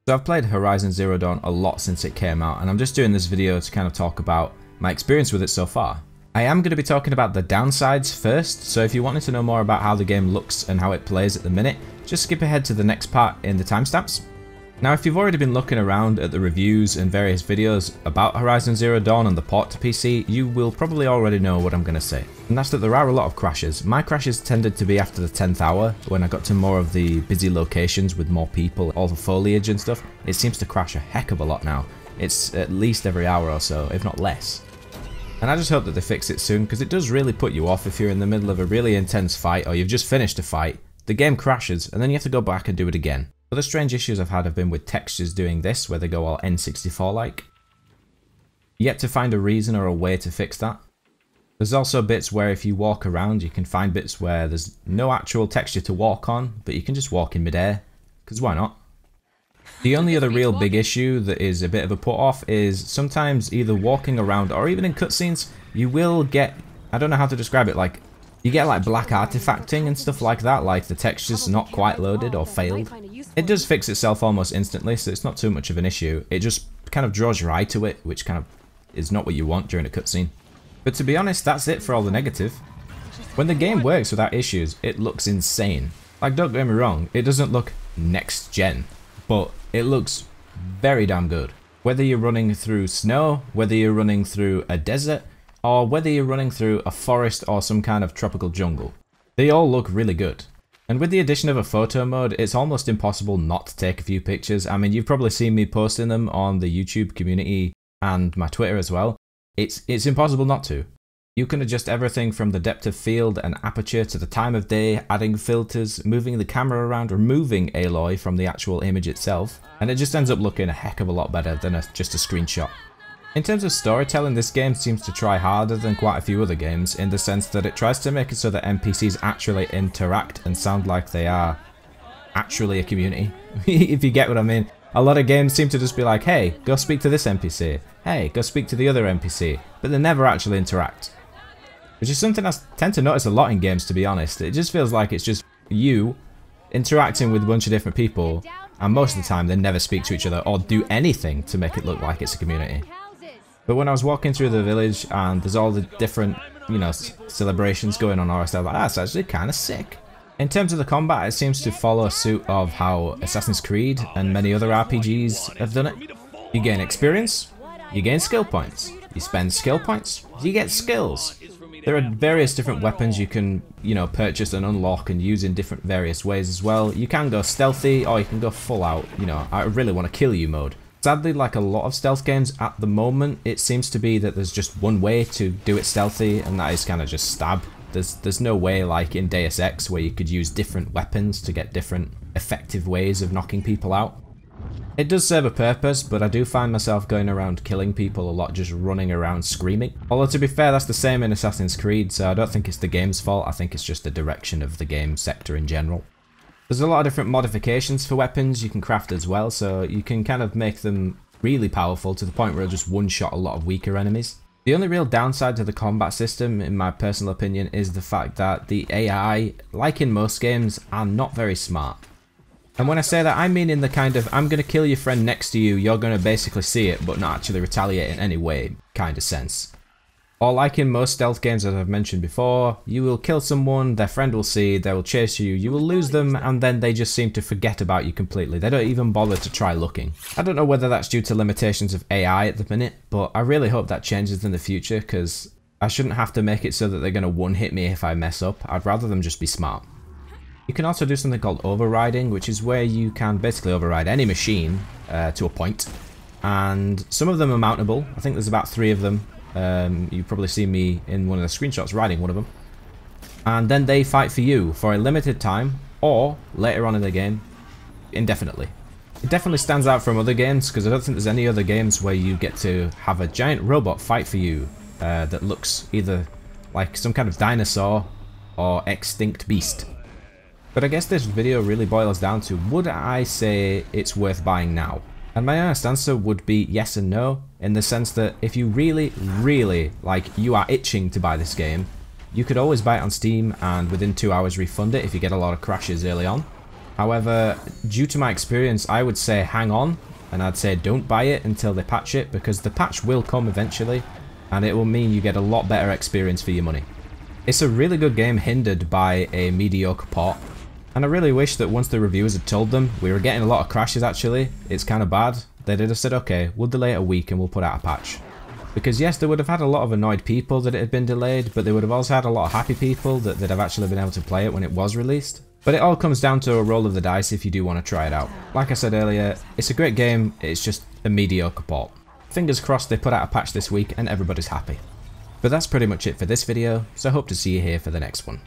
So I've played Horizon Zero Dawn a lot since it came out, and I'm just doing this video to kind of talk about my experience with it so far. I am going to be talking about the downsides first, so if you wanted to know more about how the game looks and how it plays at the minute, just skip ahead to the next part in the timestamps. Now if you've already been looking around at the reviews and various videos about Horizon Zero Dawn and the port to PC, you will probably already know what I'm going to say. And that's that there are a lot of crashes. My crashes tended to be after the 10th hour, when I got to more of the busy locations with more people, all the foliage and stuff. It seems to crash a heck of a lot now. It's at least every hour or so, if not less. And I just hope that they fix it soon, because it does really put you off if you're in the middle of a really intense fight or you've just finished a fight, the game crashes, and then you have to go back and do it again. Other strange issues I've had have been with textures doing this, where they go all N64-like. Yet to find a reason or a way to fix that. There's also bits where if you walk around, you can find bits where there's no actual texture to walk on, but you can just walk in midair, because why not? The only other real big issue that is a bit of a put-off is sometimes either walking around or even in cutscenes, you will get, I don't know how to describe it, like, you get like black artifacting and stuff like that, like the texture's not quite loaded or failed. It does fix itself almost instantly, so it's not too much of an issue. It just kind of draws your eye to it, which kind of is not what you want during a cutscene. But to be honest, that's it for all the negative. When the game works without issues, it looks insane. Like, don't get me wrong, it doesn't look next gen, but it looks very damn good. Whether you're running through snow, whether you're running through a desert, or whether you're running through a forest or some kind of tropical jungle, they all look really good. And with the addition of a photo mode, it's almost impossible not to take a few pictures. I mean, you've probably seen me posting them on the YouTube community and my Twitter as well. It's impossible not to. You can adjust everything from the depth of field and aperture to the time of day, adding filters, moving the camera around, removing alloy from the actual image itself, and it just ends up looking a heck of a lot better than just a screenshot. In terms of storytelling, this game seems to try harder than quite a few other games, in the sense that it tries to make it so that NPCs actually interact and sound like they are actually a community, if you get what I mean. A lot of games seem to just be like, hey, go speak to this NPC, hey, go speak to the other NPC, but they never actually interact. Which is something I tend to notice a lot in games, to be honest. It just feels like it's just you interacting with a bunch of different people, and most of the time they never speak to each other or do anything to make it look like it's a community. But when I was walking through the village and there's all the different, you know, celebrations going on, I was like, that's actually kind of sick. In terms of the combat, it seems to follow suit of how Assassin's Creed and many other RPGs have done it. You gain experience, you gain skill points, you spend skill points, you get skills. There are various different weapons you can, you know, purchase and unlock and use in different various ways as well. You can go stealthy or you can go full out, you know, I really want to kill you mode. Sadly, like a lot of stealth games at the moment, it seems to be that there's just one way to do it stealthy, and that is kind of just stab. There's no way like in Deus Ex where you could use different weapons to get different effective ways of knocking people out. It does serve a purpose, but I do find myself going around killing people a lot, just running around screaming. Although to be fair, that's the same in Assassin's Creed, so I don't think it's the game's fault, I think it's just the direction of the game sector in general. There's a lot of different modifications for weapons you can craft as well, so you can kind of make them really powerful to the point where it'll just one-shot a lot of weaker enemies. The only real downside to the combat system, in my personal opinion, is the fact that the AI, like in most games, are not very smart. And when I say that, I mean in the kind of, I'm going to kill your friend next to you, you're going to basically see it, but not actually retaliate in any way kind of sense. Or like in most stealth games, as I've mentioned before, you will kill someone, their friend will see, they will chase you, you will lose them, and then they just seem to forget about you completely. They don't even bother to try looking. I don't know whether that's due to limitations of AI at the minute, but I really hope that changes in the future, because I shouldn't have to make it so that they're going to one-hit me if I mess up. I'd rather them just be smart. You can also do something called overriding, which is where you can basically override any machine to a point, and some of them are mountable. I think there's about 3 of them. You probably see me in one of the screenshots riding one of them. And then they fight for you for a limited time, or later on in the game, indefinitely. It definitely stands out from other games, because I don't think there's any other games where you get to have a giant robot fight for you that looks either like some kind of dinosaur or extinct beast. But I guess this video really boils down to, would I say it's worth buying now? And my honest answer would be yes and no, in the sense that if you really, like, you are itching to buy this game, you could always buy it on Steam and within 2 hours refund it if you get a lot of crashes early on. However, due to my experience, I would say hang on, and I'd say don't buy it until they patch it, because the patch will come eventually, and it will mean you get a lot better experience for your money. It's a really good game hindered by a mediocre port, and I really wish that once the reviewers had told them we were getting a lot of crashes actually, it's kind of bad, they'd have said okay, we'll delay it a week and we'll put out a patch. Because yes, they would have had a lot of annoyed people that it had been delayed, but they would have also had a lot of happy people that they'd have actually been able to play it when it was released. But it all comes down to a roll of the dice if you do want to try it out. Like I said earlier, it's a great game, it's just a mediocre port. Fingers crossed they put out a patch this week and everybody's happy. But that's pretty much it for this video, so I hope to see you here for the next one.